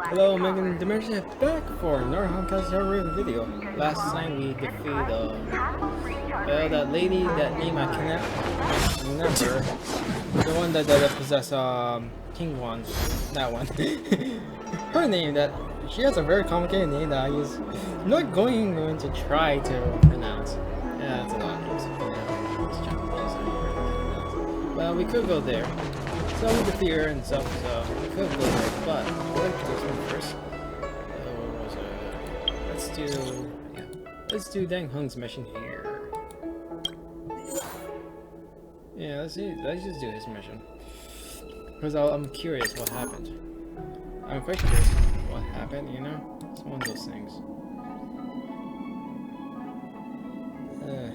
Hello, Megan Demercia back for another Honkai Horror video. Last time we defeated that lady, that name I cannot remember. The one that possessed King One. That one. Her name, that she has a very complicated name that I'm not going to try to pronounce. Yeah, it's a lot of names. Well, we could go there. So we defeat her and stuff, so we could go there, but we'll do this one first. Let's do Dang Hung's mission here. Yeah, let's just do his mission. Because I'm curious what happened. I'm quite curious what happened, you know? It's one of those things.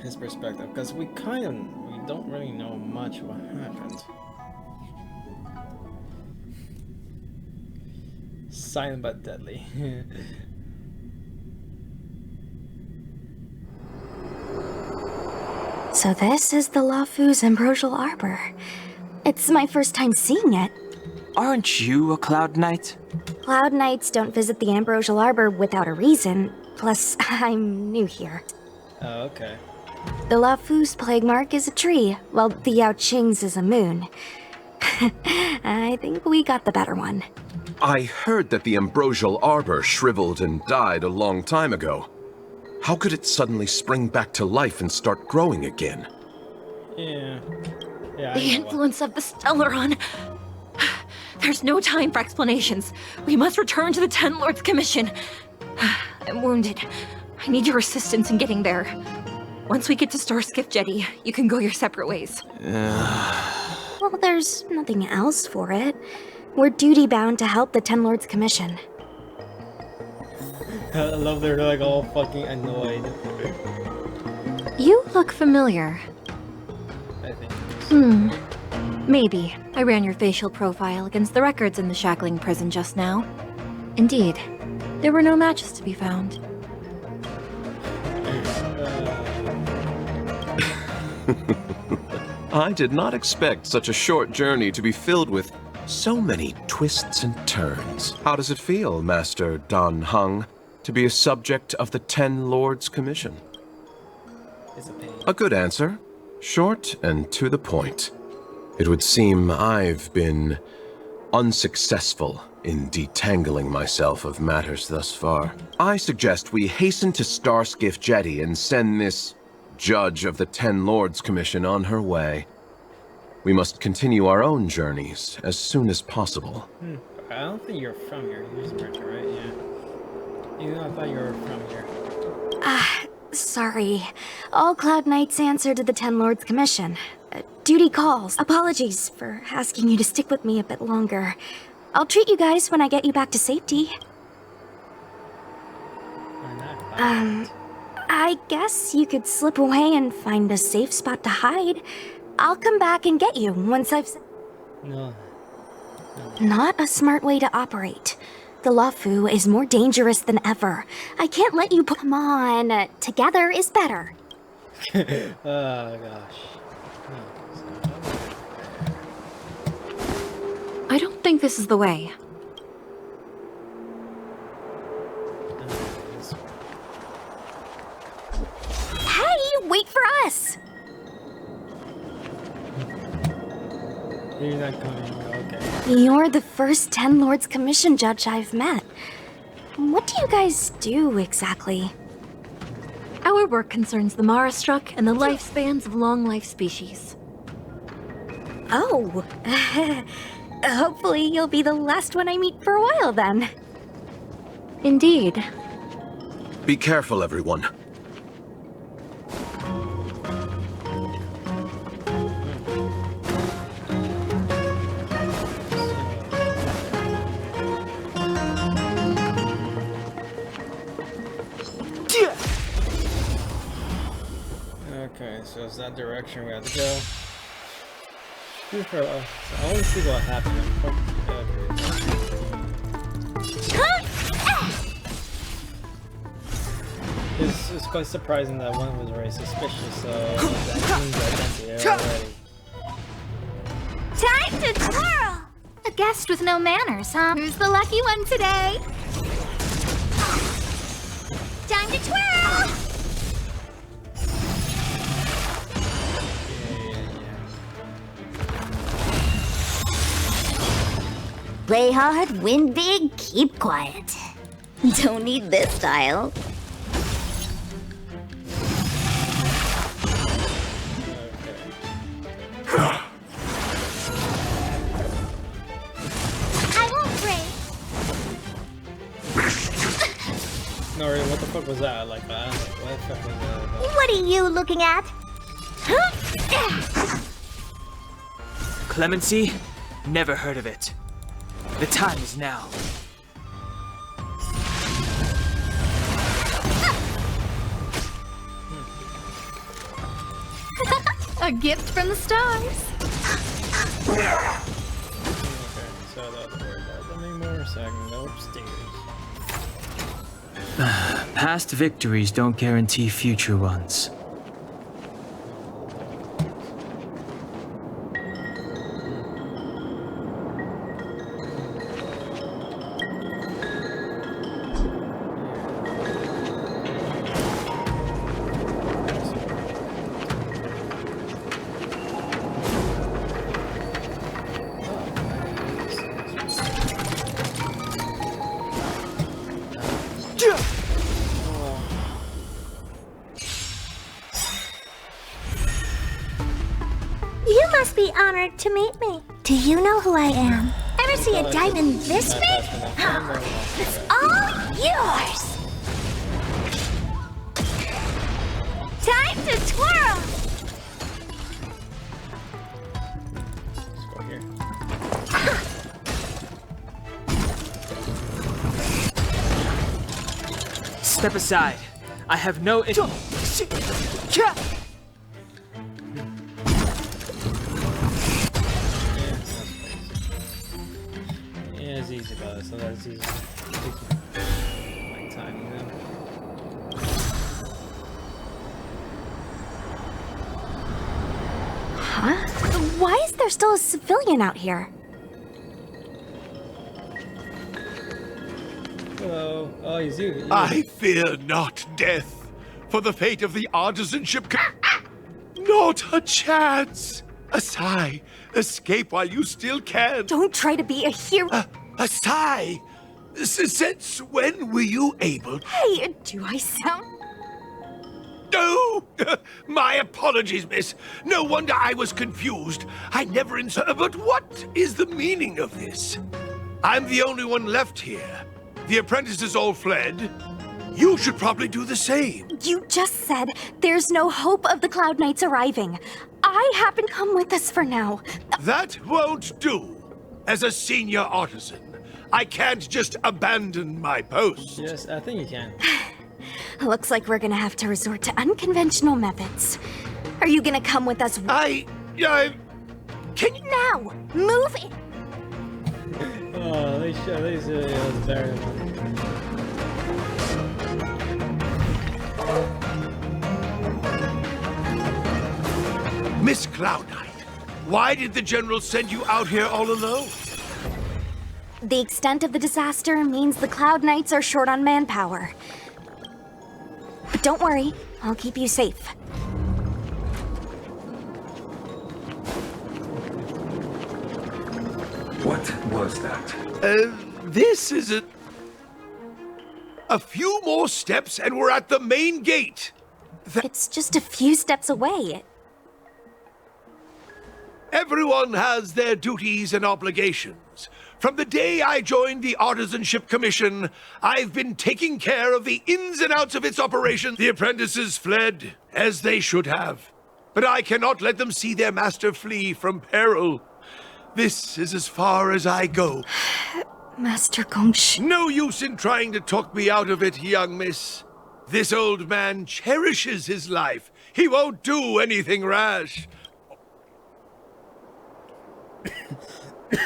His perspective, because we don't really know much what happened. Silent but deadly. So this is the Lafu's Ambrosial Arbor. It's my first time seeing it. Aren't you a Cloud Knight? Cloud Knights don't visit the Ambrosial Arbor without a reason. Plus, I'm new here. Oh, okay. The Lafu's plague mark is a tree, while the Yao Qing's is a moon. I think we got the better one. I heard that the Ambrosial Arbor shriveled and died a long time ago. How could it suddenly spring back to life and start growing again? Yeah, the influence of the Stellaron. There's no time for explanations. We must return to the Ten Lords Commission. I'm wounded. I need your assistance in getting there. Once we get to Starskiff Jetty, you can go your separate ways. Well, there's nothing else for it. We're duty-bound to help the Ten Lords Commission. I love they're like all fucking annoyed. You look familiar. I think. Maybe. I ran your facial profile against the records in the shackling prison just now. Indeed. There were no matches to be found. I did not expect such a short journey to be filled with so many twists and turns. How does it feel, Master Dan Heng, to be a subject of the Ten Lords Commission? It's a pain. A good answer. Short and to the point. It would seem I've been unsuccessful in detangling myself of matters thus far. I suggest we hasten to Starskiff Jetty and send this judge of the Ten Lords Commission on her way. We must continue our own journeys as soon as possible. I don't think you're from here. You're just merchant, right? Yeah. You know, I thought you were from here. Sorry. All Cloud Knights answer to the Ten Lords Commission. Duty calls. Apologies for asking you to stick with me a bit longer. I'll treat you guys when I get you back to safety. I guess you could slip away and find a safe spot to hide. I'll come back and get you once I've... No. Not a smart way to operate. The Lafu is more dangerous than ever. I can't let you Come on, together is better. Oh, gosh. I don't think this is the way. Hey, wait for us! You're not coming, okay. You're the first Ten Lords Commission judge I've met. What do you guys do exactly? Our work concerns the Mara struck and the lifespans of long-life species. Oh. Hopefully you'll be the last one I meet for a while then. Indeed. Be careful, everyone. Okay, so it's that direction we have to go. So I want to see what happened. It's quite surprising that one was very suspicious, so that means identity already. Time to twirl! guest with no manners, huh? Who's the lucky one today? Time to twirl! Play hard, win big, keep quiet. Don't need this style. I won't break. No, really, what the fuck was that? Like, what the fuck was that? What are you looking at? Clemency? Never heard of it. The time is now. A gift from the stars. Okay, so that's where that anymore. So I can go upstairs. Past victories don't guarantee future ones. You must be honored to meet me. Do you know who I am? Ever see a diamond this big? It's all yours! Time to twirl! Let's go here. Step aside. I have no Yeah, it's easy about it, so that's easy. My time, you know? Huh? Why is there still a civilian out here? Hello. Oh, he's you. I fear not death, for the fate of the artisanship. Not a chance. A sigh. Escape while you still can. Don't try to be a hero. A sigh. Since when were you able? Hey, do I sound... No! My apologies, miss. No wonder I was confused. I never But what is the meaning of this? I'm the only one left here. The apprentices all fled. You should probably do the same. You just said there's no hope of the Cloud Knights arriving. I happen to come with us for now. That won't do. As a senior artisan, I can't just abandon my post. Yes, I think you can. Looks like we're gonna have to resort to unconventional methods. Are you gonna come with us Can you... now? Move it! Oh, they said it was very Miss Cloud Knight, why did the General send you out here all alone? The extent of the disaster means the Cloud Knights are short on manpower. But don't worry, I'll keep you safe. What was that? This is a few more steps and we're at the main gate. It's just a few steps away. Everyone has their duties and obligations. From the day I joined the Artisanship Commission, I've been taking care of the ins and outs of its operation. The apprentices fled, as they should have. But I cannot let them see their master flee from peril. This is as far as I go. Master Gongshi. No use in trying to talk me out of it, young miss. This old man cherishes his life. He won't do anything rash.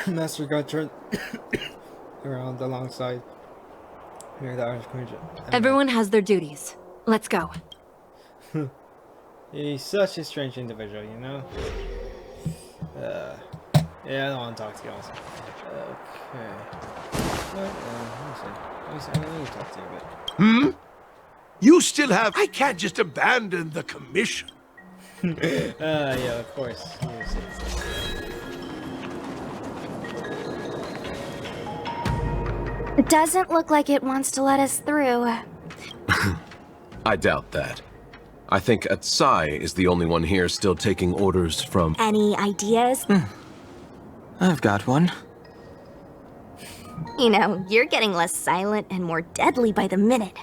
Master got turned around alongside near the Orange Queen. Everyone has their duties. Let's go. He's such a strange individual, you know? Yeah, I don't want to talk to you also. Okay. What? Let me see. Let me talk to you a bit. You still have... I can't just abandon the commission. Yeah, of course. It doesn't look like it wants to let us through. I doubt that. I think Atsai is the only one here still taking orders from... Any ideas? I've got one. You know, you're getting less silent and more deadly by the minute.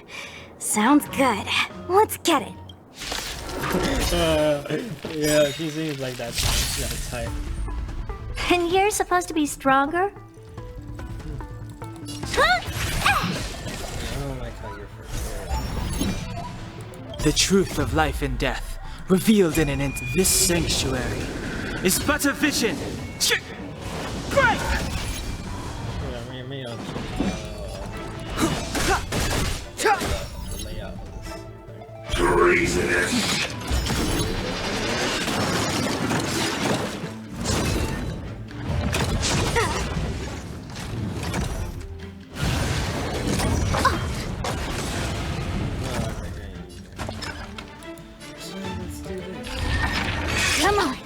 Sounds good. Let's get it. Yeah, she seems like that type. And you're supposed to be stronger? I don't like how you're first. The truth of life and death, revealed in this sanctuary, is but a vision. Break! Yeah, maybe I'll the layout of this. Treasonous! Come on.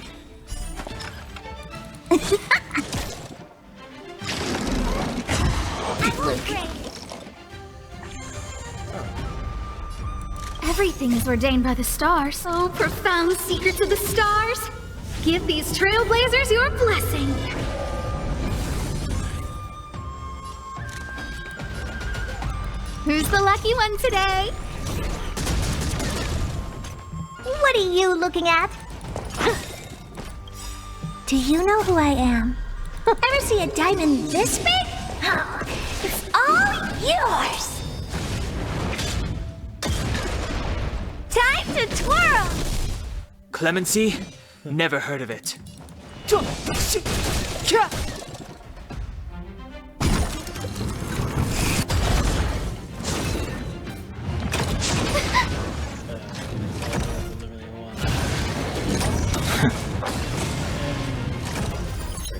Everything is ordained by the stars. Oh, profound secrets of the stars. Give these trailblazers your blessing. Who's the lucky one today? What are you looking at? Do you know who I am? Ever see a diamond this big? Oh, it's all yours! Time to twirl! Clemency? Never heard of it.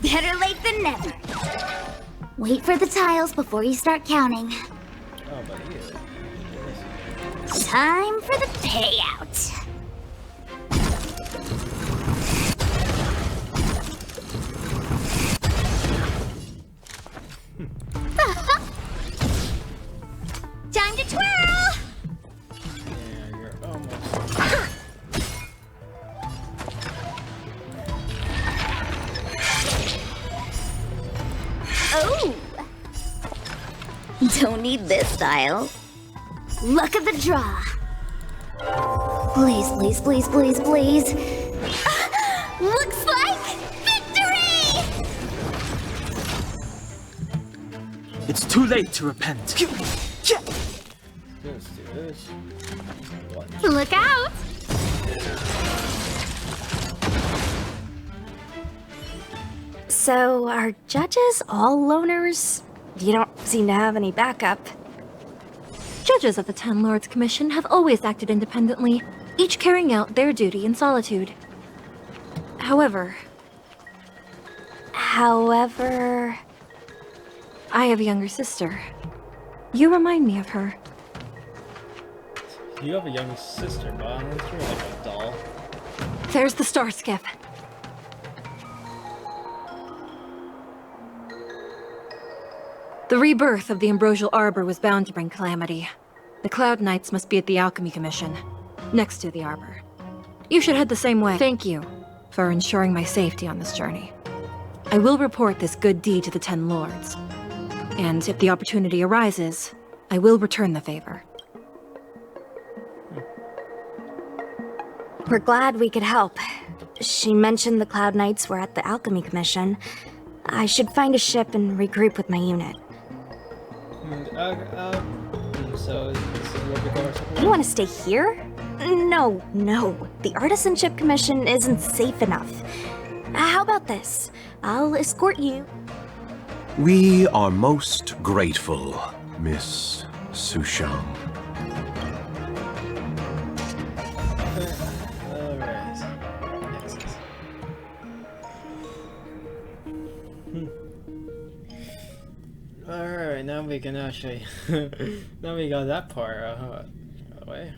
Better late than never. Wait for the tiles before you start counting. Oh, but yeah. Time for the payout. Time to twirl! Yeah, you're almost. Oh! Don't need this style. Luck of the draw. Please, please, please, please, please. Looks like victory! It's too late to repent. Let's do this. What? Look out! So, are judges all loners? You don't seem to have any backup. Judges of the Ten Lords Commission have always acted independently, each carrying out their duty in solitude. However, I have a younger sister. You remind me of her. You have a younger sister, but I'm not sure like a doll. There's the star skip. The rebirth of the Ambrosial Arbor was bound to bring calamity. The Cloud Knights must be at the Alchemy Commission, next to the Arbor. You should head the same way. Thank you for ensuring my safety on this journey. I will report this good deed to the Ten Lords. And if the opportunity arises, I will return the favor. We're glad we could help. She mentioned the Cloud Knights were at the Alchemy Commission. I should find a ship and regroup with my unit. So, this is where we go or something? You want to stay here? No. The Artisanship Commission isn't safe enough. How about this? I'll escort you. We are most grateful, Miss Sushang. Alright. Next. Alright, now we can actually... now we got that part away.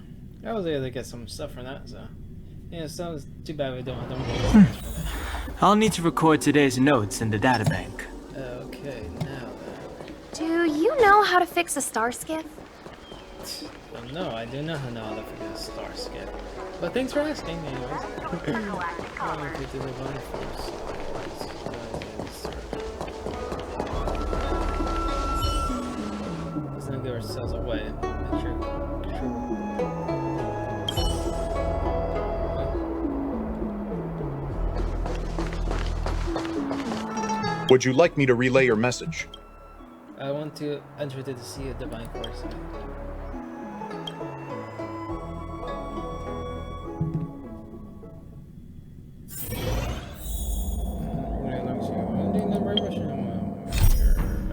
I was able to get some stuff from that, so... Yeah, so it's too bad we don't get much from that. I'll need to record today's notes in the databank. Okay, now Do you know how to fix a star skiff? then. Well, no, I do not know how to figure a star skip. But thanks for asking, anyways. Okay, to the one first. Let's not give ourselves away. Make sure. Would you like me to relay your message? I want to enter to the Sea of Divine Foresight.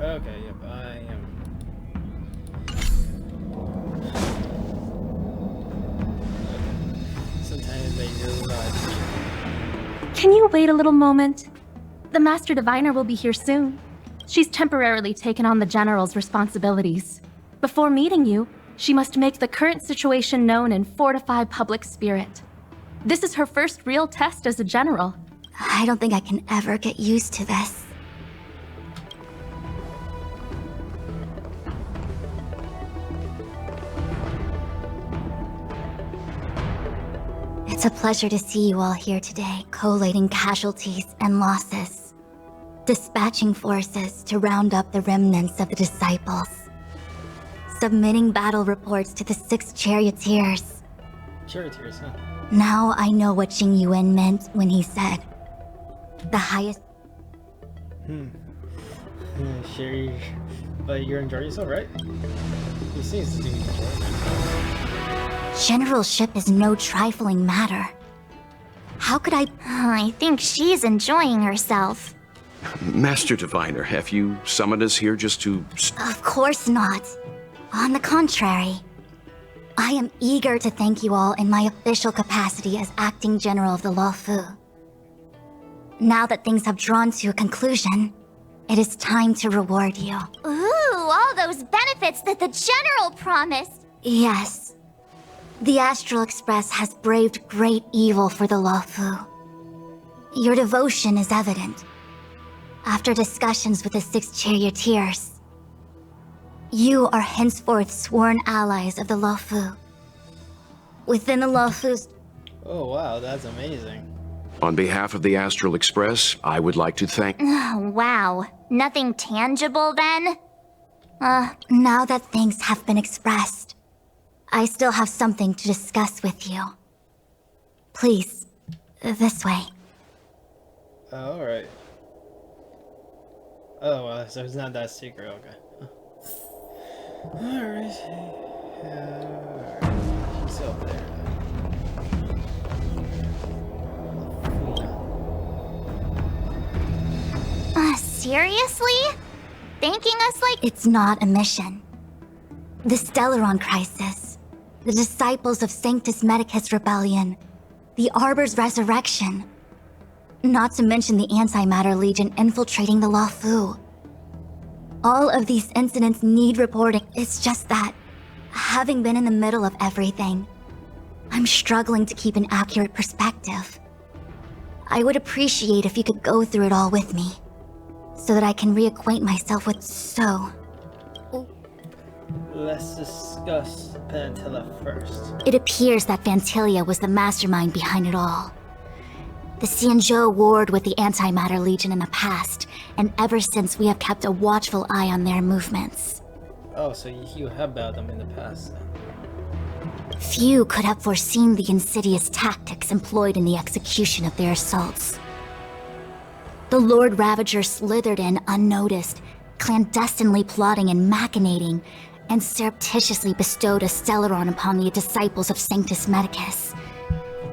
Okay, yep, I am. Sometimes they realize. Can you wait a little moment? The Master Diviner will be here soon. She's temporarily taken on the General's responsibilities. Before meeting you, she must make the current situation known and fortify public spirit. This is her first real test as a General. I don't think I can ever get used to this. It's a pleasure to see you all here today, collating casualties and losses, dispatching forces to round up the remnants of the disciples, submitting battle reports to the 6 charioteers. Charioteers, huh? Now I know what Jing Yuan meant when he said, the highest... Sure, but you're enjoying yourself, right? He seems to be enjoying it. Generalship is no trifling matter. How could I think she's enjoying herself. Master Diviner, have you summoned us here just to... Of course not. On the contrary. I am eager to thank you all in my official capacity as acting general of the Luofu. Now that things have drawn to a conclusion, it is time to reward you. Ooh, all those benefits that the General promised! Yes. The Astral Express has braved great evil for the Luofu. Your devotion is evident. After discussions with the 6 charioteers, you are henceforth sworn allies of the Luofu. Within the Luofu's... Oh wow, that's amazing. On behalf of the Astral Express, I would like to thank... Oh, wow. Nothing tangible then? Now that things have been expressed, I still have something to discuss with you. Please, this way. Alright. Oh, well, so it's not that secret, okay. Alright. She's up there. Seriously? Thanking us like... It's not a mission. The Stellaron Crisis, the Disciples of Sanctus Medicus Rebellion, the Arbor's Resurrection, not to mention the Antimatter Legion infiltrating the Luofu. All of these incidents need reporting. It's just that, having been in the middle of everything, I'm struggling to keep an accurate perspective. I would appreciate if you could go through it all with me, so that I can reacquaint myself with Let's discuss Pantilla first. It appears that Vantilia was the mastermind behind it all. The Xianzhou warred with the Antimatter Legion in the past, and ever since we have kept a watchful eye on their movements. Oh, so you have battled them in the past then. Few could have foreseen the insidious tactics employed in the execution of their assaults. The Lord Ravager slithered in unnoticed, clandestinely plotting and machinating, and surreptitiously bestowed a Stellaron upon the disciples of Sanctus Medicus.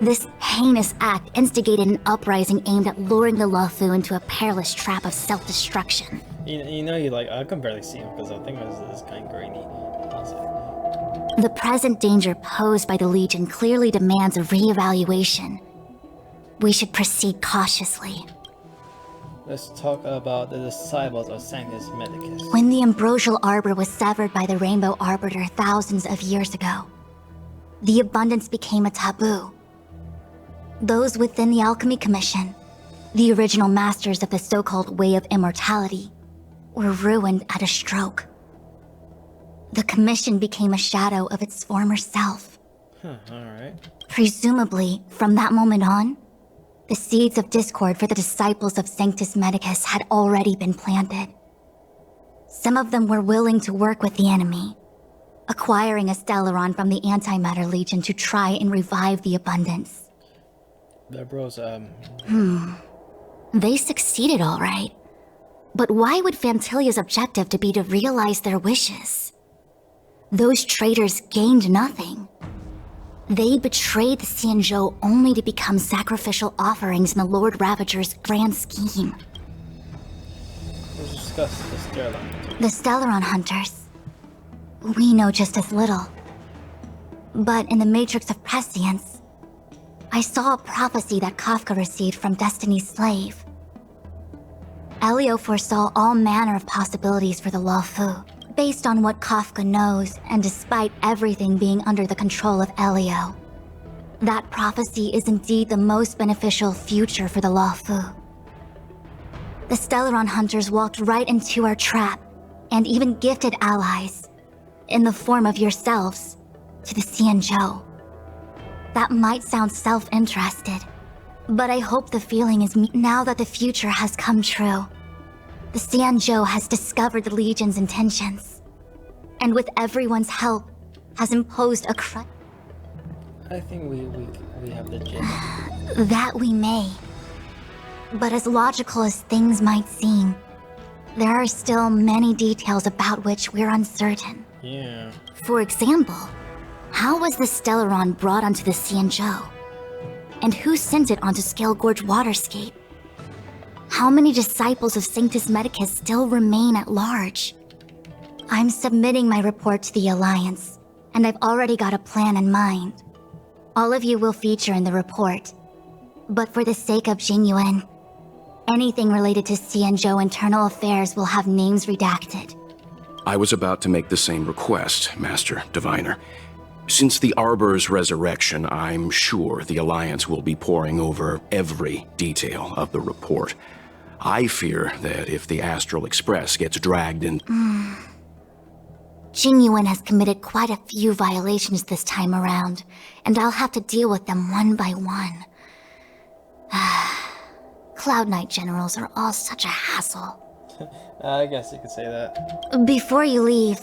This heinous act instigated an uprising aimed at luring the Luofu into a perilous trap of self-destruction. You know, I can barely see him because I think it was this kind of grainy. The present danger posed by the Legion clearly demands a re-evaluation. We should proceed cautiously. Let's talk about the disciples of Sanctus Medicus. When the ambrosial arbor was severed by the Rainbow Arbiter thousands of years ago, the abundance became a taboo. Those within the Alchemy Commission, the original masters of the so-called Way of Immortality, were ruined at a stroke. The Commission became a shadow of its former self. Alright. Presumably, from that moment on, the seeds of discord for the disciples of Sanctus Medicus had already been planted. Some of them were willing to work with the enemy, acquiring a Stellaron from the Antimatter Legion to try and revive the abundance. The bros, They succeeded all right. But why would Fantilia's objective to be to realize their wishes? Those traitors gained nothing. They betrayed the Xianzhou only to become sacrificial offerings in the Lord Ravager's grand scheme. Let's discuss the Stellaron. The Stellaron Hunters. We know just as little. But in the Matrix of Prescience, I saw a prophecy that Kafka received from Destiny's slave. Elio foresaw all manner of possibilities for the Luofu, based on what Kafka knows, and despite everything being under the control of Elio. That prophecy is indeed the most beneficial future for the Luofu. The Stellaron Hunters walked right into our trap, and even gifted allies, in the form of yourselves, to the Xianzhou. That might sound self-interested, but I hope the feeling is now that the future has come true. The Xianzhou has discovered the Legion's intentions, and with everyone's help, has imposed a I think we have the gem. That we may. But as logical as things might seem, there are still many details about which we're uncertain. Yeah. For example, how was the Stellaron brought onto the Xianzhou? And who sent it onto Scale Gorge Waterscape? How many disciples of Sanctus Medicus still remain at large? I'm submitting my report to the Alliance, and I've already got a plan in mind. All of you will feature in the report. But for the sake of Jingyuan, anything related to Xianzhou internal affairs will have names redacted. I was about to make the same request, Master Diviner. Since the Arbor's resurrection, I'm sure the Alliance will be poring over every detail of the report. I fear that if the Astral Express gets dragged in... Jingyuan has committed quite a few violations this time around, and I'll have to deal with them one by one. Cloud Knight generals are all such a hassle. I guess you could say that. Before you leave,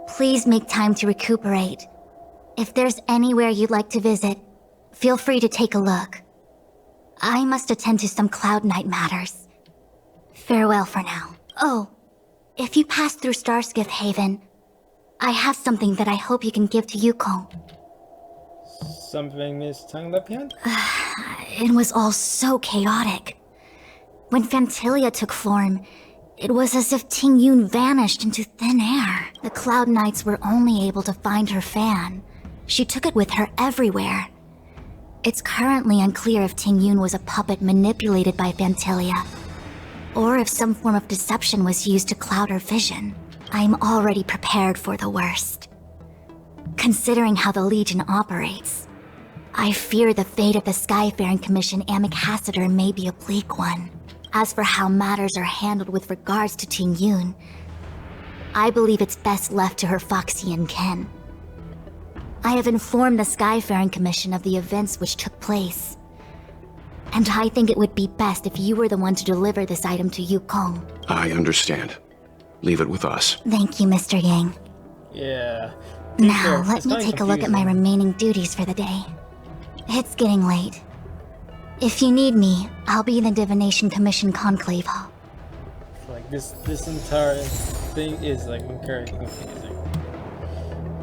please make time to recuperate. If there's anywhere you'd like to visit, feel free to take a look. I must attend to some Cloud Knight matters. Farewell for now. Oh, if you pass through Starskiff Haven, I have something that I hope you can give to Yukong. Something Miss Tongue Lip Hand? It was all so chaotic. When Fantilia took form, it was as if Ting Yun vanished into thin air. The Cloud Knights were only able to find her fan. She took it with her everywhere. It's currently unclear if Ting Yun was a puppet manipulated by Fantilia, or if some form of deception was used to cloud her vision. I'm already prepared for the worst. Considering how the Legion operates, I fear the fate of the Skyfaring Commission Ambassador may be a bleak one. As for how matters are handled with regards to Ting Yun, I believe it's best left to her Foxian ken. I have informed the Skyfaring Commission of the events which took place, and I think it would be best if you were the one to deliver this item to Yukong. I understand. Leave it with us. Thank you, Mr. Yang. Yeah. Now, let me take a look at my remaining duties for the day. It's getting late. If you need me, I'll be in the Divination Commission Conclave Hall. Like this entire thing is like very confusing.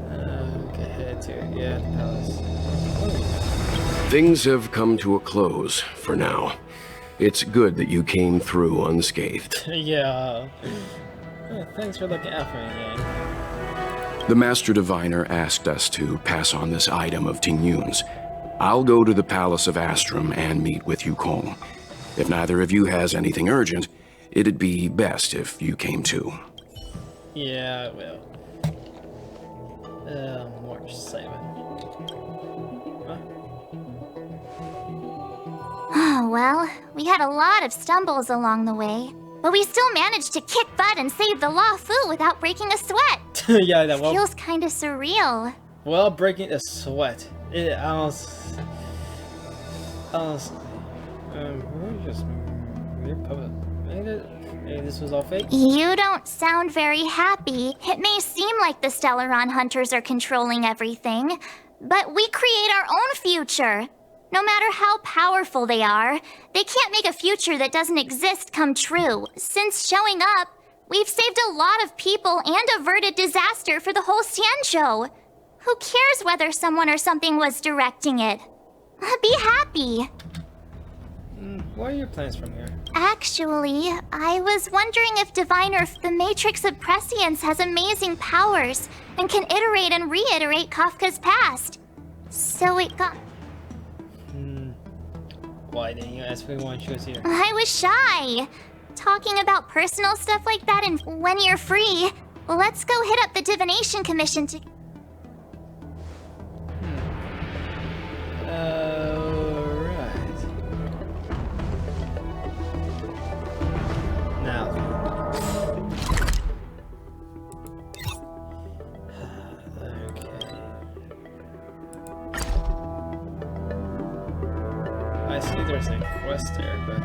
Okay, head to the palace. Things have come to a close for now. It's good that you came through unscathed. Yeah. Thanks for looking out for me, Yang. The Master Diviner asked us to pass on this item of Ting Yun's. I'll go to the Palace of Astrum and meet with Yukong. If neither of you has anything urgent, it'd be best if you came too. Yeah, I will. March 7. Well, we had a lot of stumbles along the way, but we still managed to kick butt and save the Law Fu without breaking a sweat. Yeah, that well, Feels kinda surreal. well, breaking a sweat. It almost. We're just. We're public. Maybe this was all fake. You don't sound very happy. It may seem like the Stellaron hunters are controlling everything, but we create our own future. No matter how powerful they are, they can't make a future that doesn't exist come true. Since showing up, we've saved a lot of people and averted disaster for the whole Xianzhou. Who cares whether someone or something was directing it? Be happy. What are your plans from here? Actually, I was wondering if Diviner, the Matrix of Prescience, has amazing powers and can iterate and reiterate Kafka's past. So it got... Why didn't you ask me when she was here? I was shy. Talking about personal stuff like that and when you're free, let's go hit up the Divination Commission to... Alright. Now. Okay. I see there's a quest there, but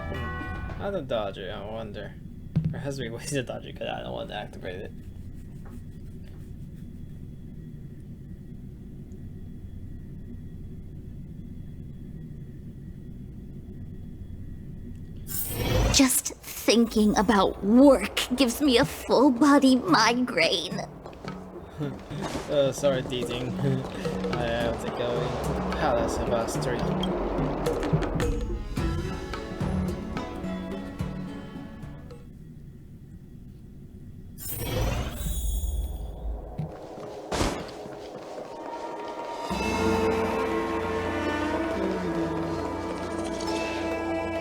how to dodge it, I wonder. There has to be ways to dodge it because I don't want to activate it. Just thinking about work gives me a full-body migraine. Sorry, Deeting. I have to go into the Palace of Astri.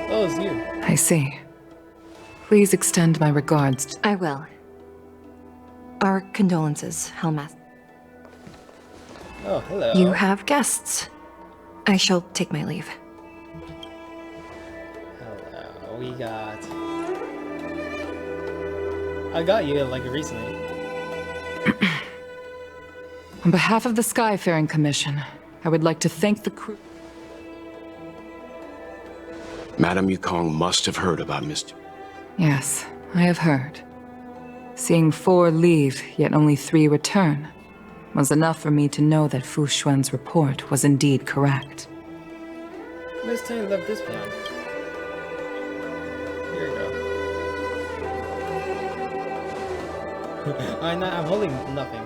Oh, it's you. I see. Please extend my regards. I will. Our condolences, Helmath. Oh, hello. You have guests. I shall take my leave. Hello, we got... I got you, like, recently. On behalf of the Skyfaring Commission, I would like to thank the crew. Madame Yukong must have heard about Mr. Yes, I have heard. Seeing 4 leave, yet only 3 return, was enough for me to know that Fu Xuan's report was indeed correct. Miss Tang left this behind. Here you go. I'm holding nothing.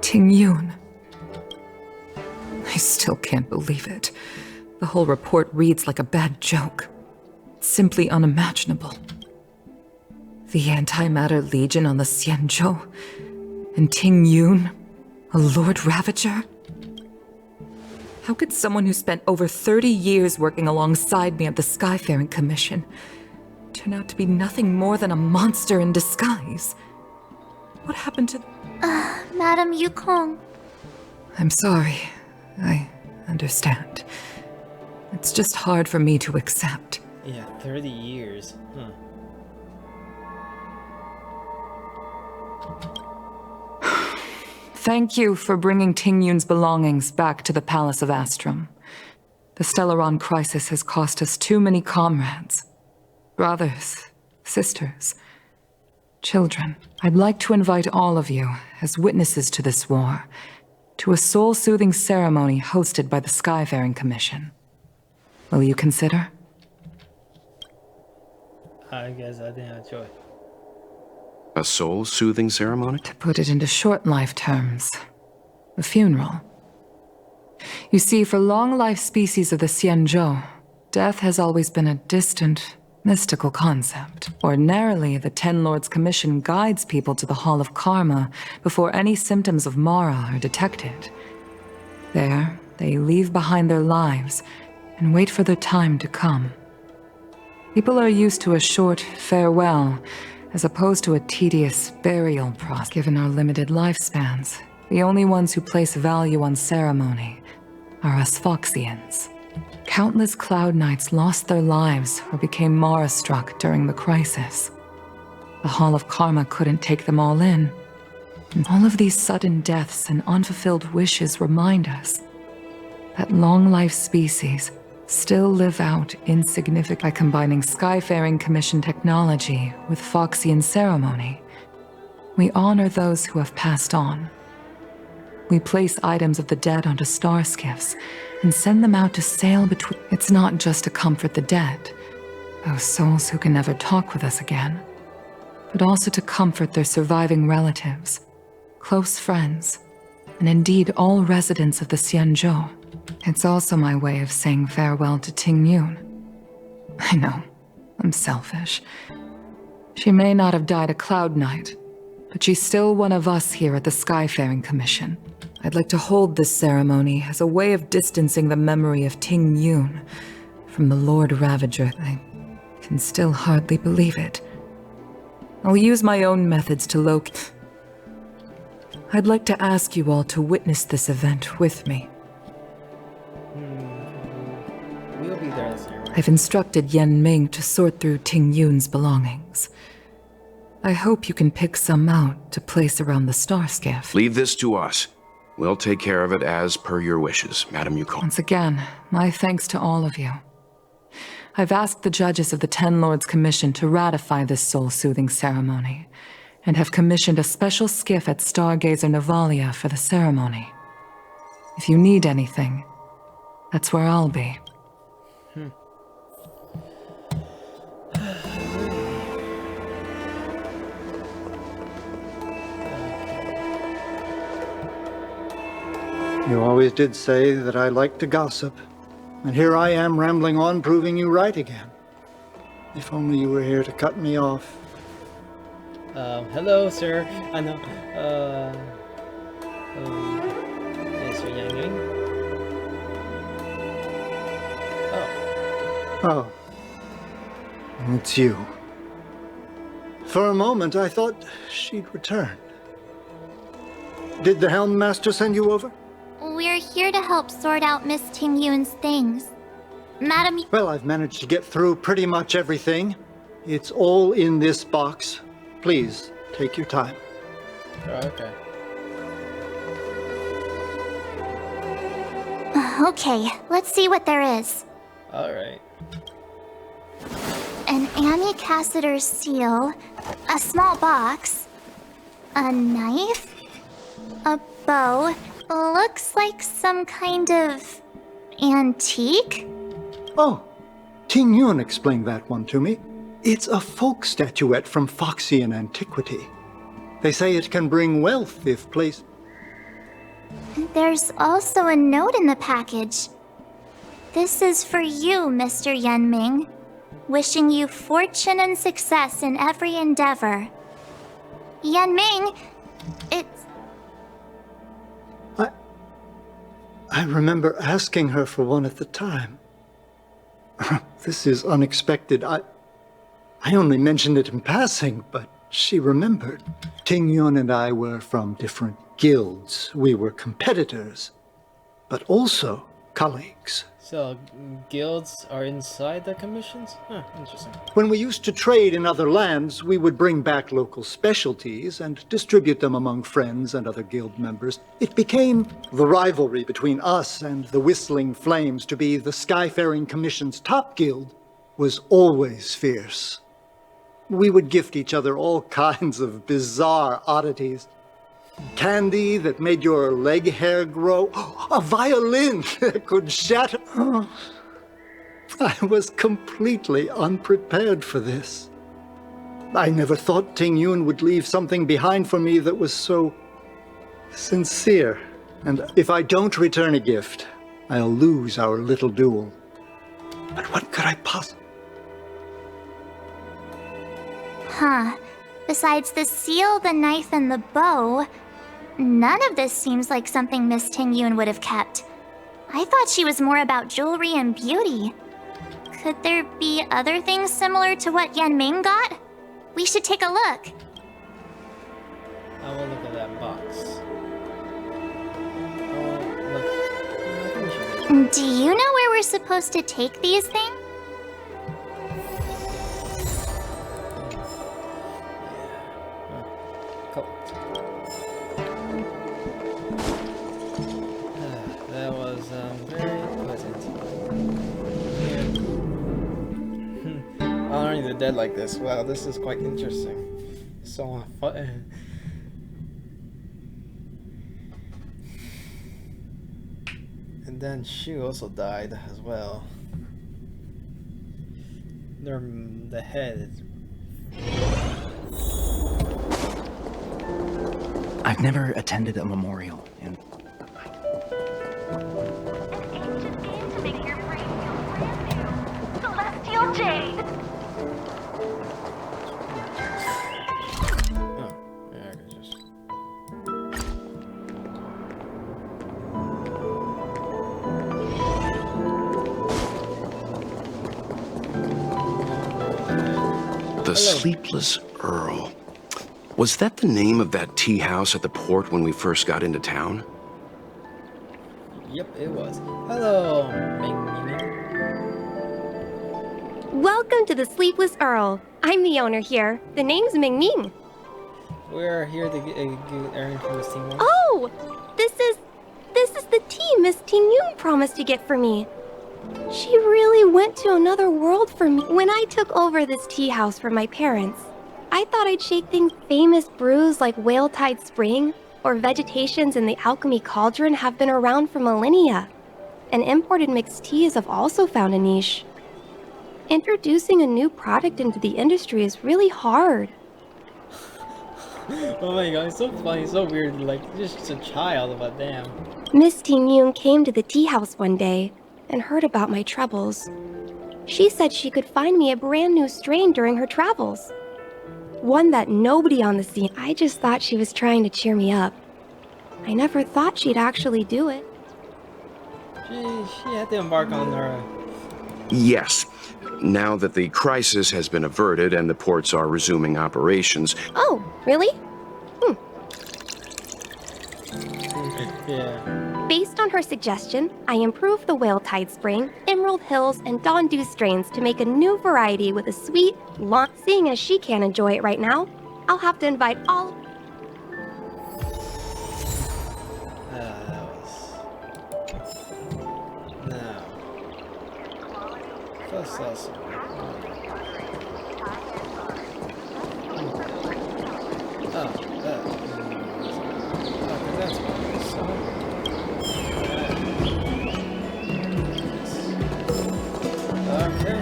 Ting Yun. I still can't believe it. The whole report reads like a bad joke. It's simply unimaginable. The Antimatter Legion on the Xianzhou, and Ting Yun, a Lord Ravager? How could someone who spent over 30 years working alongside me at the Skyfaring Commission turn out to be nothing more than a monster in disguise? What happened to... Madame Yukong. I'm sorry. I understand. It's just hard for me to accept. Yeah, 30 years. Huh. Thank you for bringing Ting Yun's belongings back to the Palace of Astrum. The Stellaron crisis has cost us too many comrades. Brothers, sisters, children. I'd like to invite all of you, as witnesses to this war, to a soul-soothing ceremony hosted by the Skyfaring Commission. Will you consider? I guess I didn't have a choice. A soul-soothing ceremony? To put it into short life terms, a funeral. You see, for long-life species of the Xianzhou, death has always been a distant, mystical concept. Ordinarily, the Ten Lords Commission guides people to the Hall of Karma before any symptoms of Mara are detected. There, they leave behind their lives and wait for their time to come. People are used to a short farewell, as opposed to a tedious burial process. Given our limited lifespans, the only ones who place value on ceremony are us Foxians. Countless Cloud Knights lost their lives or became Mara-struck during the crisis. The Hall of Karma couldn't take them all in. And all of these sudden deaths and unfulfilled wishes remind us that long-life species still live out insignificant. By combining Skyfaring Commission technology with Foxian ceremony, we honor those who have passed on. We place items of the dead onto star skiffs and send them out to sail between. It's not just to comfort the dead, those souls who can never talk with us again, but also to comfort their surviving relatives, close friends, and indeed all residents of the Xianzhou. It's also my way of saying farewell to Ting Yun. I know, I'm selfish. She may not have died a Cloud Knight, but she's still one of us here at the Skyfaring Commission. I'd like to hold this ceremony as a way of distancing the memory of Ting Yun from the Lord Ravager. I can still hardly believe it. I'll use my own methods to locate. I'd like to ask you all to witness this event with me. We'll be there this year. I've instructed Yan Ming to sort through Ting Yun's belongings. I hope you can pick some out to place around the star skiff. Leave this to us. We'll take care of it as per your wishes, Madam Yukon. Once again, my thanks to all of you. I've asked the judges of the Ten Lords Commission to ratify this soul-soothing ceremony, and have commissioned a special skiff at Stargazer Navalia for the ceremony. If you need anything, that's where I'll be. You always did say that I liked to gossip, and here I am rambling on, proving you right again. If only you were here to cut me off. Hello, sir. I know. Is your Yang Ying? Oh. It's you. For a moment, I thought she'd returned. Did the Helm Master send you over? We're here to help sort out Miss Ting Yun's things. Madam... Well, I've managed to get through pretty much everything. It's all in this box. Please, take your time. Oh, okay. Okay, let's see what there is. Alright. An Annie Cassiter's seal, a small box, a knife, a bow, looks like some kind of antique? Oh, Ting Yun explained that one to me. It's a folk statuette from Foxian antiquity. They say it can bring wealth if placed... There's also a note in the package. This is for you, Mr. Yan Ming. Wishing you fortune and success in every endeavor. Yan Ming, it's... I remember asking her for one at the time. This is unexpected. I only mentioned it in passing, but she remembered. Ting Yun and I were from different guilds. We were competitors, but also colleagues. So, guilds are inside the commissions? Huh, interesting. When we used to trade in other lands, we would bring back local specialties and distribute them among friends and other guild members. It became the rivalry between us and the Whistling Flames to be the Skyfaring Commission's top guild was always fierce. We would gift each other all kinds of bizarre oddities. Candy that made your leg hair grow. A violin that could shatter. Oh, I was completely unprepared for this. I never thought Ting Yun would leave something behind for me that was so sincere. And if I don't return a gift, I'll lose our little duel. But what could I possibly... Huh. Besides the seal, the knife, and the bow, none of this seems like something Miss Ting Yun would have kept. I thought she was more about jewelry and beauty. Could there be other things similar to what Yan Ming got? We should take a look. I will look at that box. Oh, look. I think we should. Do you know where we're supposed to take these things? Cool. That was very pleasant. Yeah. Honoring the dead like this. Wow, this is quite interesting. So fun. And then Shu also died as well. The head is. I've never attended a memorial in. Celestial Jade! Oh, yeah, I can just. The Sleepless Earl. Was that the name of that tea house at the port when we first got into town? Yep, it was. Hello, Ming. Welcome to the Sleepless Earl. I'm the owner here. The name's Ming Ming. We're here to get Erin from Miss Ting. Oh! This is the tea Miss Ting Yoon promised to get for me. She really went to another world for me. When I took over this tea house for my parents, I thought I'd shake things. Famous brews like Whale Tide Spring or vegetations in the Alchemy Cauldron have been around for millennia, and imported mixed teas have also found a niche. Introducing a new product into the industry is really hard. Oh my god, it's so funny, so weird, like, just a child, but damn. Miss Ting Yoon came to the tea house one day and heard about my troubles. She said she could find me a brand new strain during her travels. One that nobody on the scene. I just thought she was trying to cheer me up. I never thought she'd actually do it. She had to embark on her. Yes. Now that the crisis has been averted and the ports are resuming operations. Oh, really? Yeah. Based on her suggestion, I improved the Whale Tide Spring, Emerald Hills, and Dawn Dew strains to make a new variety with a sweet, long. Seeing as she can't enjoy it right now, I'll have to invite all. That was. No. First awesome. Oh, that. Okay, that's fine. So. Okay,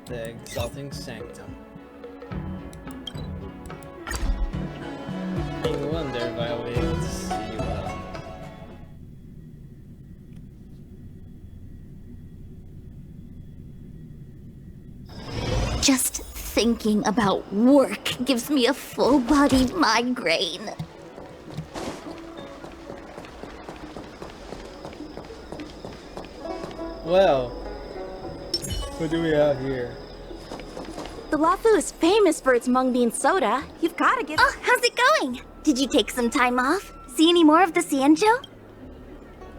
the Exalting Sanctum. I wonder if I'll be able to see well. Just thinking about work gives me a full-body migraine. Well, what do we have here? The Lafu is famous for its mung bean soda. You've gotta get. Oh, how's it going? Did you take some time off? See any more of the Cienjo?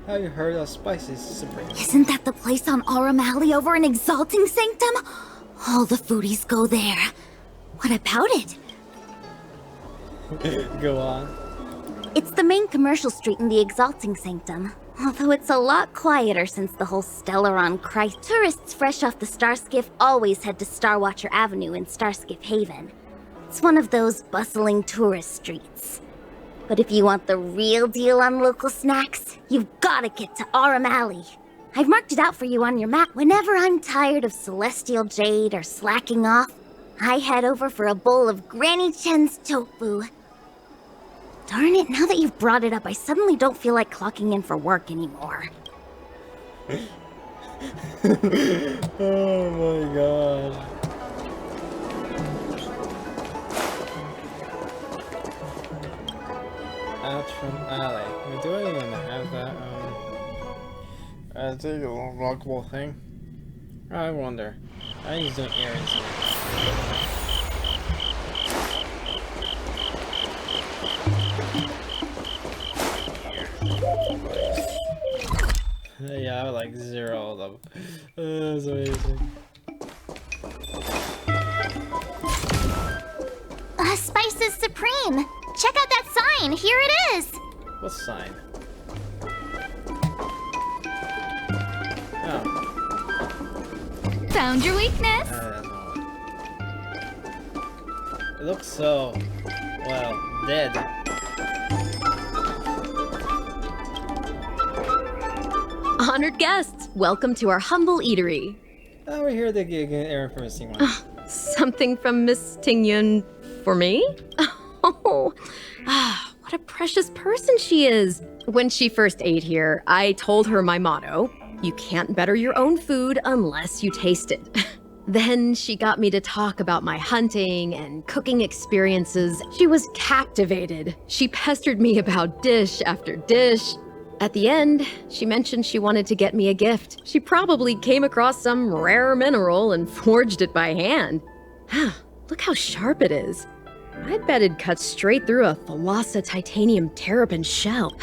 Have you heard of Spices Supreme? Isn't that the place on Aurum Alley over in Exalting Sanctum? All the foodies go there. What about it? Go on. It's the main commercial street in the Exalting Sanctum. Although it's a lot quieter since the whole Stellaron crisis. Tourists fresh off the Starskiff always head to Starwatcher Avenue in Starskiff Haven. It's one of those bustling tourist streets. But if you want the real deal on local snacks, you've gotta get to Aurum Alley. I've marked it out for you on your map. Whenever I'm tired of Celestial Jade or slacking off, I head over for a bowl of Granny Chen's tofu. Darn it, now that you've brought it up, I suddenly don't feel like clocking in for work anymore. Oh my god. Outram Alley. We don't even have that, I think a unlockable thing. I wonder. I think he's doing errands here. Yeah, I have like 0 of them. That's amazing. Spices Supreme! Check out that sign! Here it is! What sign? Oh. Found your weakness! It looks so, well, dead. Honored guests, welcome to our humble eatery. We're here to get an errand from Missing One. Something from Miss Tingyun for me? Oh, what a precious person she is. When she first ate here, I told her my motto: you can't better your own food unless you taste it. Then she got me to talk about my hunting and cooking experiences. She was captivated. She pestered me about dish after dish. At the end, she mentioned she wanted to get me a gift. She probably came across some rare mineral and forged it by hand. Look how sharp it is. I bet it'd cut straight through a Thalassa titanium terrapin shell.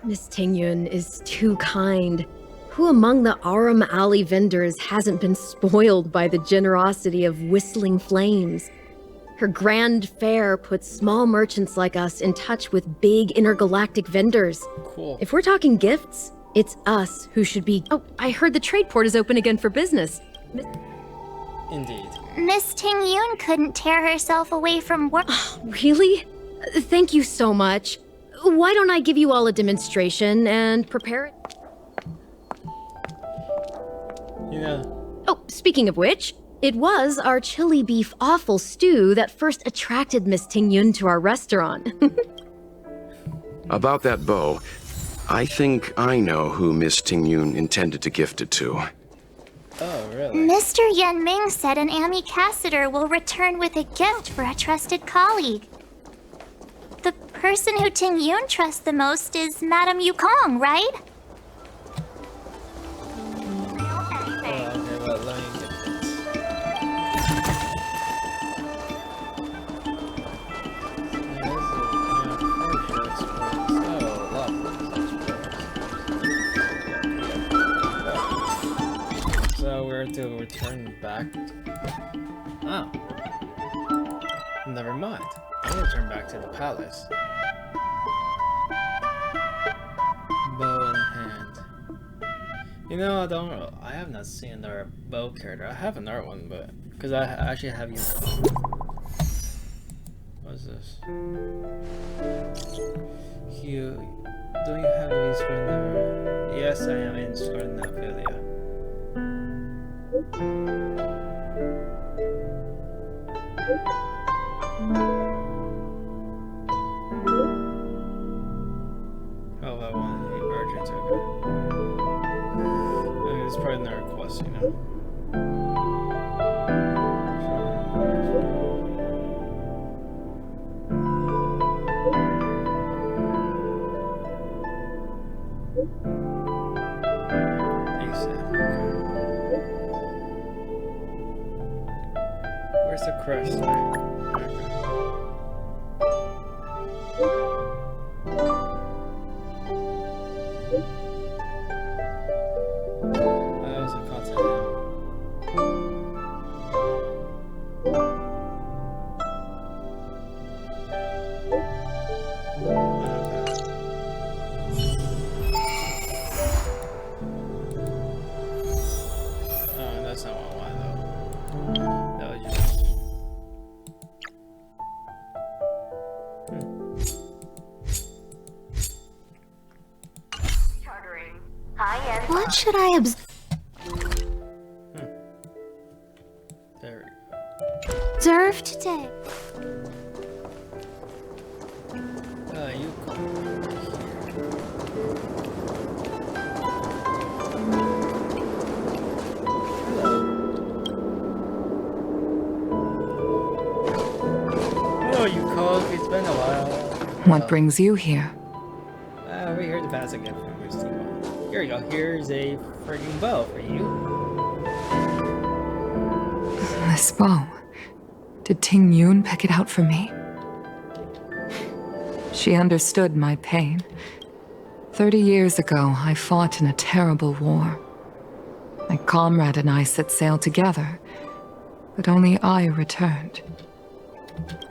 Miss Tingyun is too kind. Who among the Aram Alley vendors hasn't been spoiled by the generosity of Whistling Flames? Her grand fare puts small merchants like us in touch with big intergalactic vendors. Cool. If we're talking gifts, it's us who should be... Oh, I heard the trade port is open again for business. Indeed. Miss Tingyun couldn't tear herself away from work. Really? Thank you so much. Why don't I give you all a demonstration and prepare it? You know... Oh, speaking of which, it was our chili beef offal stew that first attracted Miss Tingyun to our restaurant. About that bow, I think I know who Miss Tingyun intended to gift it to. Oh, really? Mr. Yen Ming said an ambassador will return with a gift for a trusted colleague. The person who Tingyun trusts the most is Madame Yukong, right? Okay, well, let me get this. So we're to return back. Oh. Never mind. I'll return back to the palace. Bow in hand. You know, I have not seen another bow character. I have another one, but because I actually have you. What's this? Hugh, don't you have these whenever? Yes, I am in Scornaphilia. Oh, I want the urgent, okay. It's probably not a request, you know. Where's the crest? That was a content. Oh, that's not what I wanted though. That was just... What should I There observe today? you come Oh, you called. It's been a while. What brings you here? We're here to pass again from your Steve. Here you go. Here's a frigging bow for you. This bow. Did Ting Yun pick it out for me? She understood my pain. 30 years ago, I fought in a terrible war. My comrade and I set sail together, but only I returned.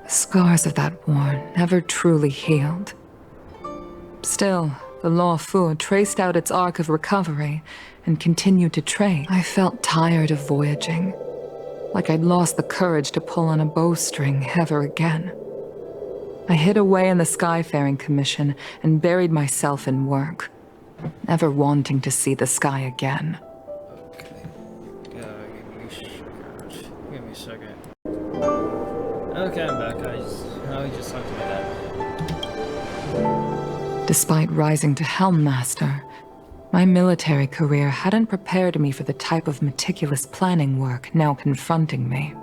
The scars of that war never truly healed. Still, the Law Fu traced out its arc of recovery and continued to trade. I felt tired of voyaging, like I'd lost the courage to pull on a bowstring ever again. I hid away in the Skyfaring Commission and buried myself in work, never wanting to see the sky again. Give me a second. Okay, I'm back. I just talked to my dad. Despite rising to Helm Master, my military career hadn't prepared me for the type of meticulous planning work now confronting me.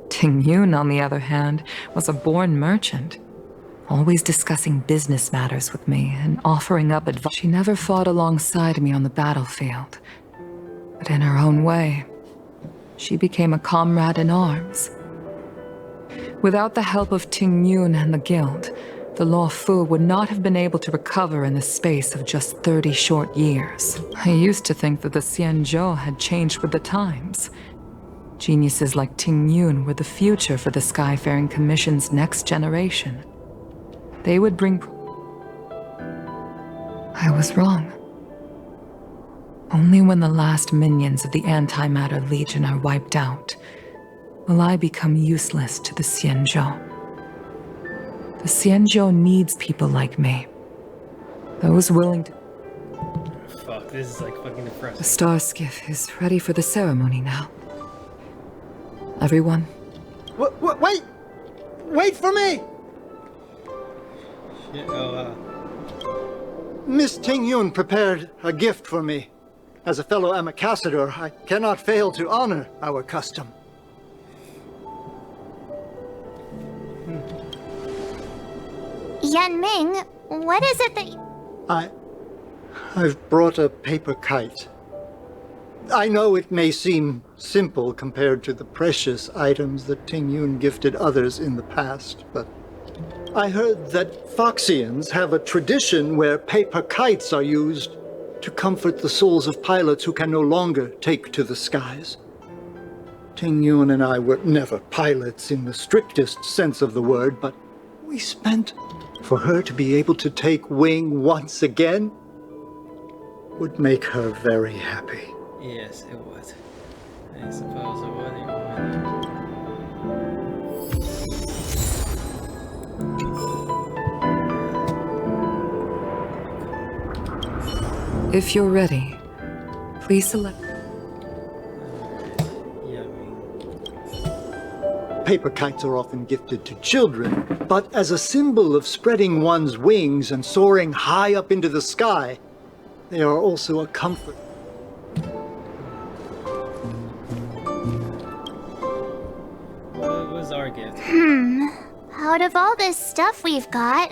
Ting Yun, on the other hand, was a born merchant, always discussing business matters with me and offering up advice. She never fought alongside me on the battlefield, but in her own way, she became a comrade in arms. Without the help of Ting Yun and the Guild, the Law Fu would not have been able to recover in the space of just 30 short years. I used to think that the Xianzhou had changed with the times. Geniuses like Ting Yun were the future for the Skyfaring Commission's next generation. They would bring... I was wrong. Only when the last minions of the Antimatter Legion are wiped out will I become useless to the Xianzhou. The Xianzhou needs people like me. Those willing to... Fuck, this is like fucking depressing. The star skiff is ready for the ceremony now. Everyone? Wait! Wait for me! Shit, Miss Ting Yun prepared a gift for me. As a fellow ambassador, I cannot fail to honor our custom. Yan Ming, what is it that I've brought a paper kite. I know it may seem simple compared to the precious items that Ting Yun gifted others in the past, but I heard that Foxians have a tradition where paper kites are used to comfort the souls of pilots who can no longer take to the skies. Ting Yun and I were never pilots in the strictest sense of the word, but we spent... For her to be able to take wing once again would make her very happy. Yes, it would. I suppose it would. If you're ready, please select... Paper kites are often gifted to children, but as a symbol of spreading one's wings and soaring high up into the sky, they are also a comfort. What was our gift? Out of all this stuff we've got...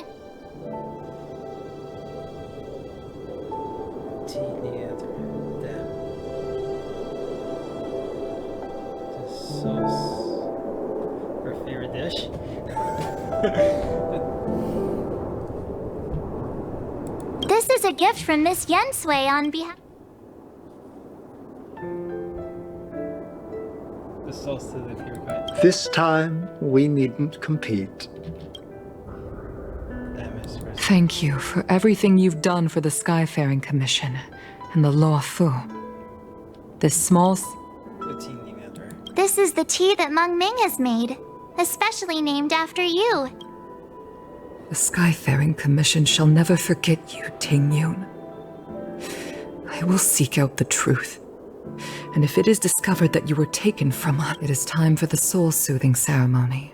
Her favorite dish? This is a gift from Miss Yensui on behalf... The sauce to the pure kite. This time, we needn't compete. Thank you for everything you've done for the Skyfaring Commission and the Law Fu. This small... This is the tea that Meng Ming has made, especially named after you. The Skyfaring Commission shall never forget you, Ting Yun. I will seek out the truth. And if it is discovered that you were taken from us, it is time for the soul-soothing ceremony.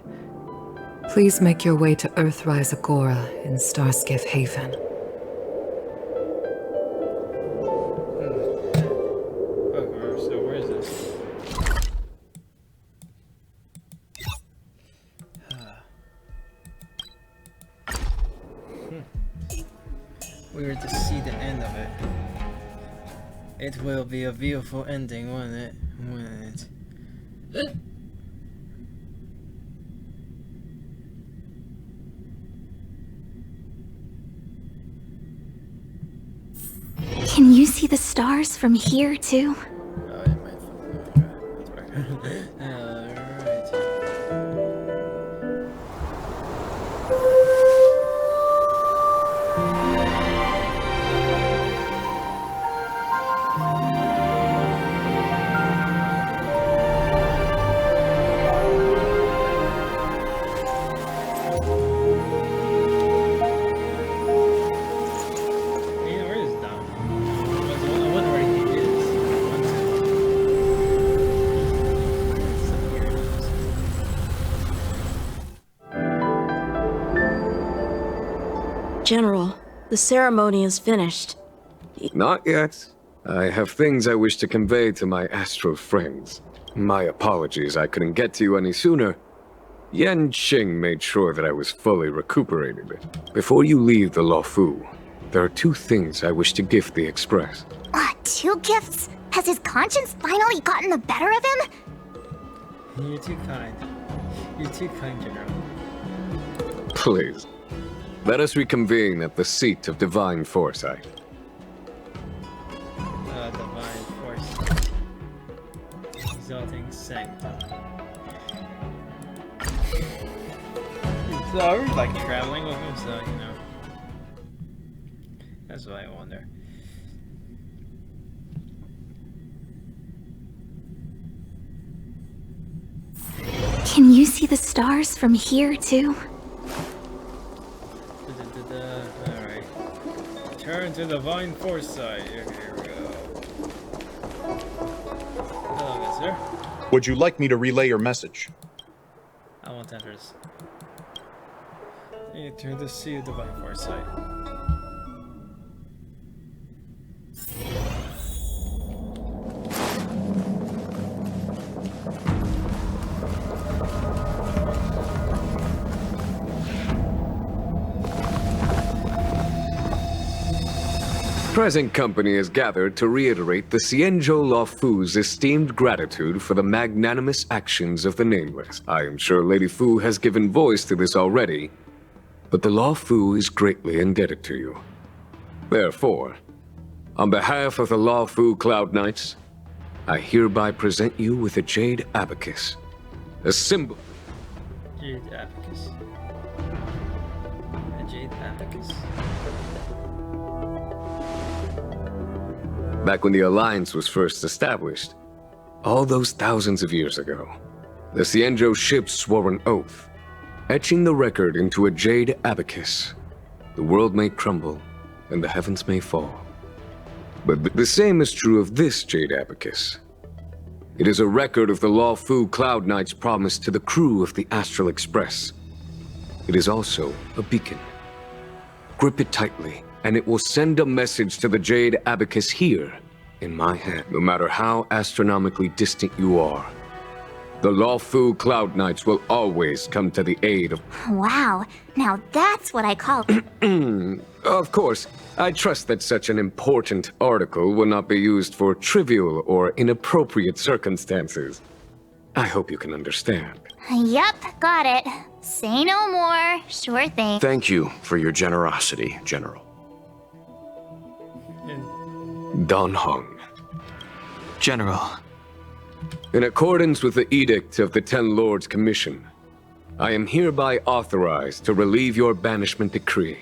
Please make your way to Earthrise Agora in Starskiff Haven. So where is this? We were to see the end of it. It will be a beautiful ending, won't it? Can you see the stars from here, too? General, the ceremony is finished. Not yet. I have things I wish to convey to my astral friends. My apologies I couldn't get to you any sooner. Yan Qing made sure that I was fully recuperated. Before you leave the Luofu, there are 2 things I wish to gift the Express. 2 gifts? Has his conscience finally gotten the better of him? You're too kind. You're too kind, General. Please. Let us reconvene at the seat of divine foresight. Divine foresight. Exalting sanctum. So I was like traveling with him, so you know. That's what I wonder. Can you see the stars from here, too? Alright. Turn to divine foresight. Here we go. Hello, good sir. Would you like me to relay your message? I want to enter this. You turn to see divine foresight. Present company is gathered to reiterate the Xianzhou Luofu's esteemed gratitude for the magnanimous actions of the Nameless. I am sure Lady Fu has given voice to this already, but the Luofu is greatly indebted to you. Therefore, on behalf of the Luofu Cloud Knights, I hereby present you with a Jade Abacus, a symbol. Jade Abacus. A Jade Abacus. Back when the Alliance was first established, all those thousands of years ago, the Xianzhou ships swore an oath, etching the record into a Jade Abacus. The world may crumble, and the heavens may fall. But the same is true of this Jade Abacus. It is a record of the Luofu Cloud Knight's promise to the crew of the Astral Express. It is also a beacon. Grip it tightly, and it will send a message to the Jade Abacus here, in my hand. No matter how astronomically distant you are, the Luofu Cloud Knights will always come to the aid of... Wow, now that's what I call... Of course, I trust that such an important article will not be used for trivial or inappropriate circumstances. I hope you can understand. Yep, got it. Say no more. Sure thing. Thank you for your generosity, General. Don Hong. General. In accordance with the edict of the Ten Lords Commission, I am hereby authorized to relieve your banishment decree.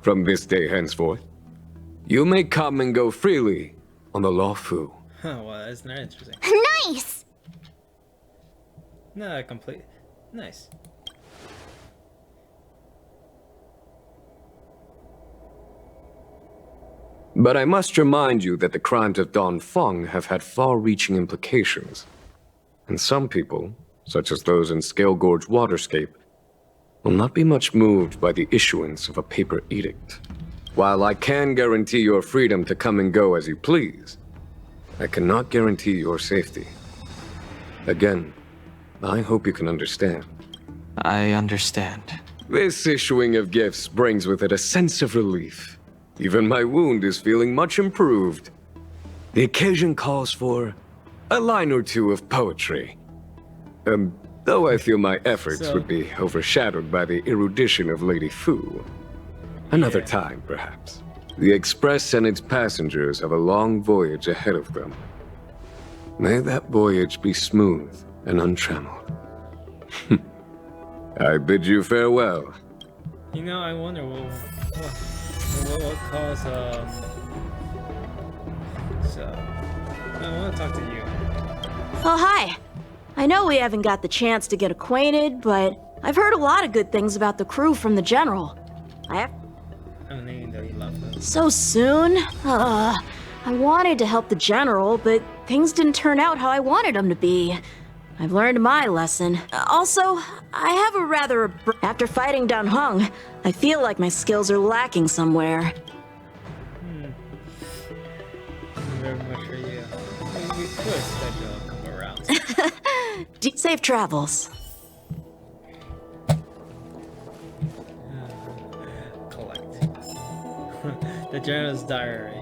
From this day henceforth, you may come and go freely on the Luofu. Huh, well, that's not interesting. Nice! No, complete. Nice. But I must remind you that the crimes of Don Feng have had far-reaching implications. And some people, such as those in Scale Gorge Waterscape, will not be much moved by the issuance of a paper edict. While I can guarantee your freedom to come and go as you please, I cannot guarantee your safety. Again, I hope you can understand. I understand. This issuing of gifts brings with it a sense of relief. Even my wound is feeling much improved. The occasion calls for a line or two of poetry. Though I feel my efforts would be overshadowed by the erudition of Lady Fu. Another time, perhaps. The Express and its passengers have a long voyage ahead of them. May that voyage be smooth and untrammeled. I bid you farewell. You know, I wonder what caused, So, I want to talk to you. Oh, hi. I know we haven't got the chance to get acquainted, but I've heard a lot of good things about the crew from the General. So soon? I wanted to help the General, but things didn't turn out how I wanted them to be. I've learned my lesson. Also, I have a rather... After fighting Dan Heng, I feel like my skills are lacking somewhere. Very much for you. We could expect you to come around. Safe travels. Collect. The General's diary.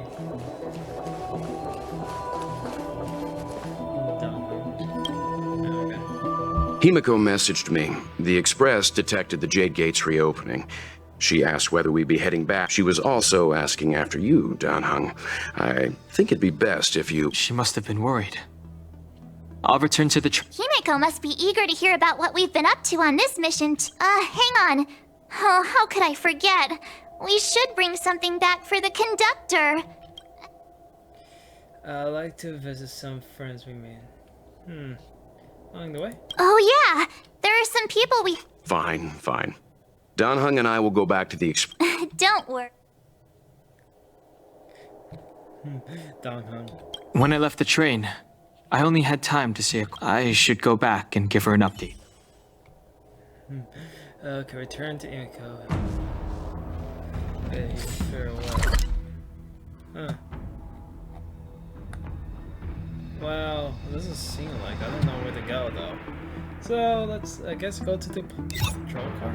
Himiko messaged me. The Express detected the Jade Gate's reopening. She asked whether we'd be heading back. She was also asking after you, Dan Heng. I think it'd be best if you... She must have been worried. I'll return to the Himiko must be eager to hear about what we've been up to on this mission. Hang on. Oh, how could I forget? We should bring something back for the conductor. I'd like to visit some friends we made. Along the way? Oh yeah, there are some people we... Fine, fine. Dan Heng and I will go back to the Don't worry. Dan Heng. When I left the train, I only had time to say I should go back and give her an update. Okay, return to Himiko. Hey, farewell. Huh. Well, it doesn't seem like. I don't know where to go though. So let's, I guess, go to the patrol car.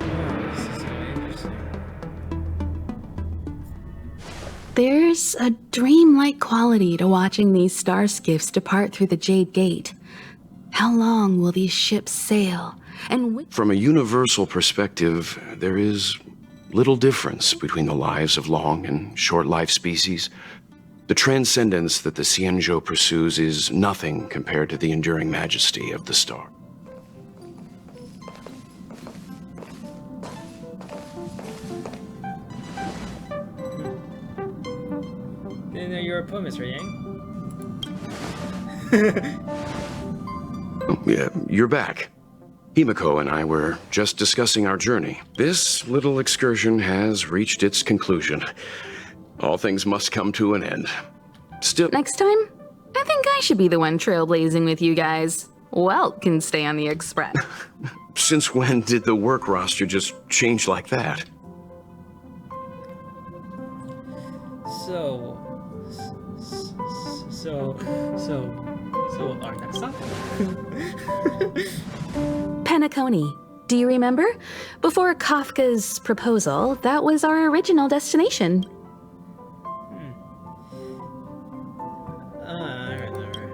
Oh, this is really interesting. There's a dreamlike quality to watching these star skiffs depart through the Jade Gate. How long will these ships sail? And From a universal perspective, there is little difference between the lives of long and short-lived species. The transcendence that the Xianzhou pursues is nothing compared to the enduring majesty of the star. Didn't know your appointments, right, Yang? Oh, yeah, you're back. Himiko and I were just discussing our journey. This little excursion has reached its conclusion. All things must come to an end. Still... Next time, I think I should be the one trailblazing with you guys. Welt can stay on the Express. Since when did the work roster just change like that? So our next stop? Penacony. Do you remember? Before Kafka's proposal, that was our original destination. I remember.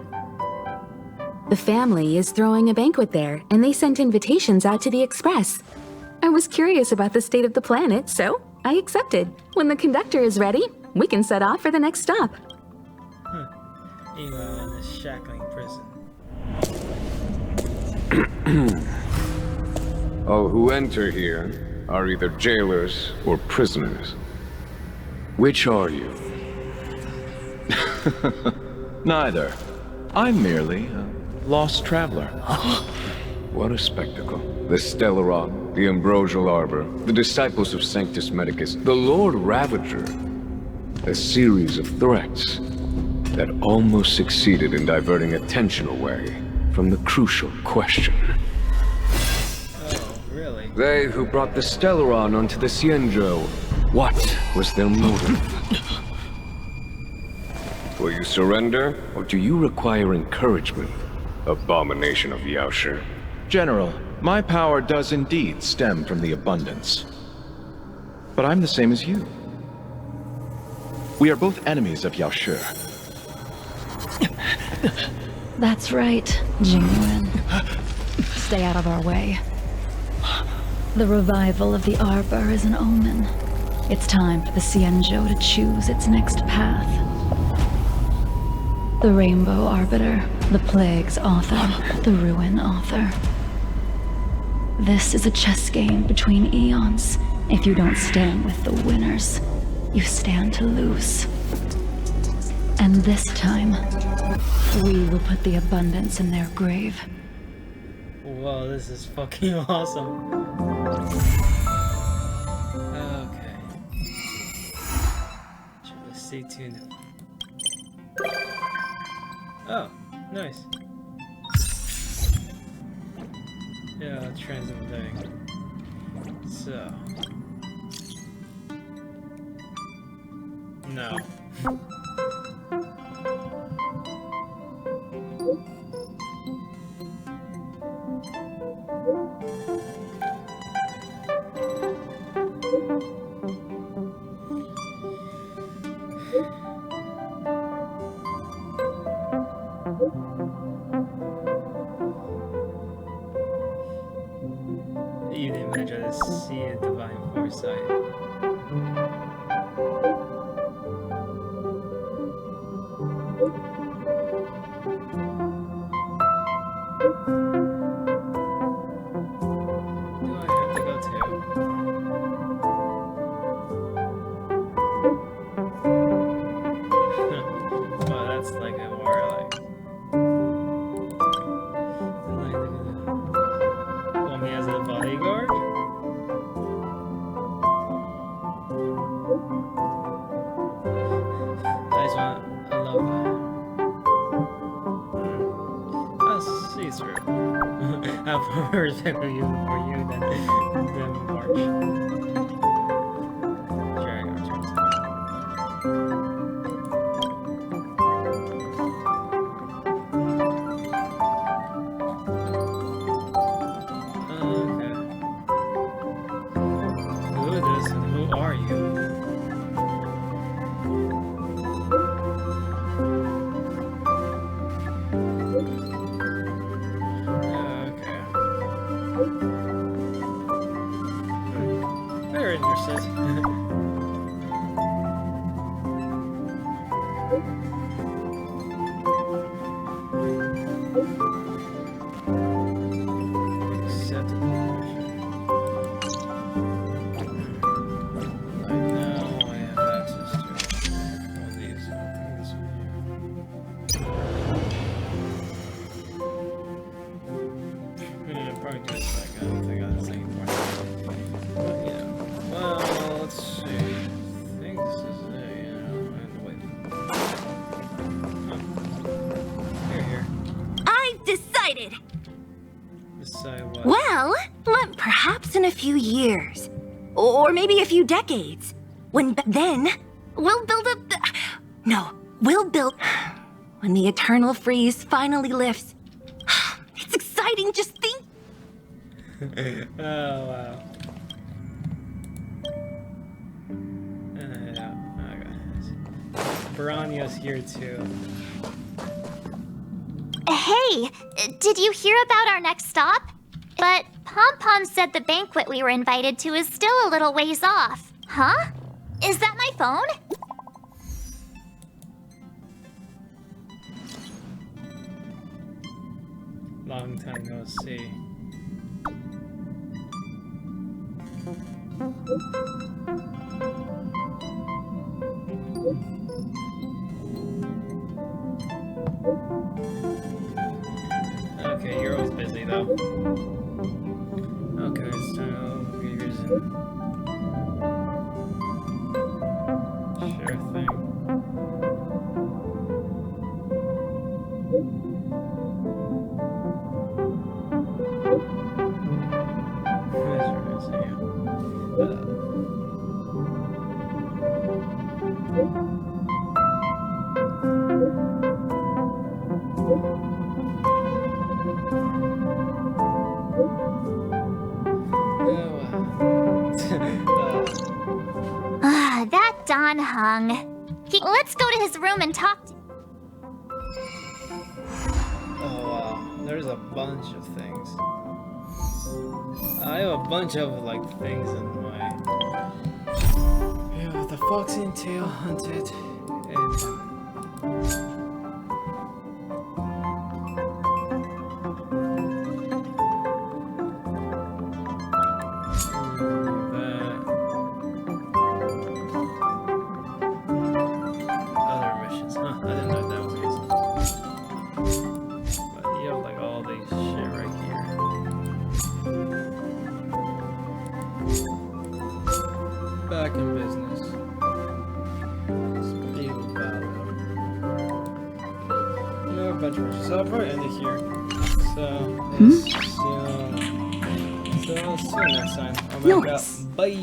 The family is throwing a banquet there, and they sent invitations out to the Express. I was curious about the state of the planet, so I accepted. When the conductor is ready, we can set off for the next stop. Meanwhile, in the shackling prison. All who enter here are either jailers or prisoners. Which are you? Neither. I'm merely a lost traveler. What a spectacle. The Stellaron, the Ambrosial Arbor, the disciples of Sanctus Medicus, the Lord Ravager. A series of threats that almost succeeded in diverting attention away from the crucial question. Oh, really? They who brought the Stellaron onto the Xianzhou, what was their motive? Will you surrender, or do you require encouragement? Abomination of Yaoshi. General, my power does indeed stem from the abundance. But I'm the same as you. We are both enemies of Yaoshi. That's right, genuine. Stay out of our way. The revival of the Arbor is an omen. It's time for the Xianzhou to choose its next path. The Rainbow Arbiter, the Plague's author, the Ruin author. This is a chess game between eons. If you don't stand with the winners, you stand to lose. And this time, we will put the abundance in their grave. Whoa, this is fucking awesome. Okay. Let's stay tuned. Oh, nice. Yeah, let's try something. So. No. You didn't imagine to see a divine foresight. More respect for you than March. Drag our turns. Okay. Who is this and who are you? Very interested. Well, perhaps in a few years. Or maybe a few decades. Then, we'll build up the... No, we'll build... When the eternal freeze finally lifts. It's exciting, just think... Oh, wow. Yeah, okay. Piranha's here too. Hey, did you hear about our next stop? But Pom Pom said the banquet we were invited to is still a little ways off. Huh? Is that my phone? Long time no see. Okay, you're always busy though. Okay, it's time to get yours in. Sure thing. That Don Hung. Let's go to his room and talk to... there's a bunch of things. I have a bunch of like things in my. Yeah, the fox and tail hunted, and other missions. Huh? I didn't know that was the case. But you have like all these shit right here. Back in business. Speed of battle. Yeah, a bunch of missions. So I'll probably end it here. So, let's see you next time. I'm back up. Bye.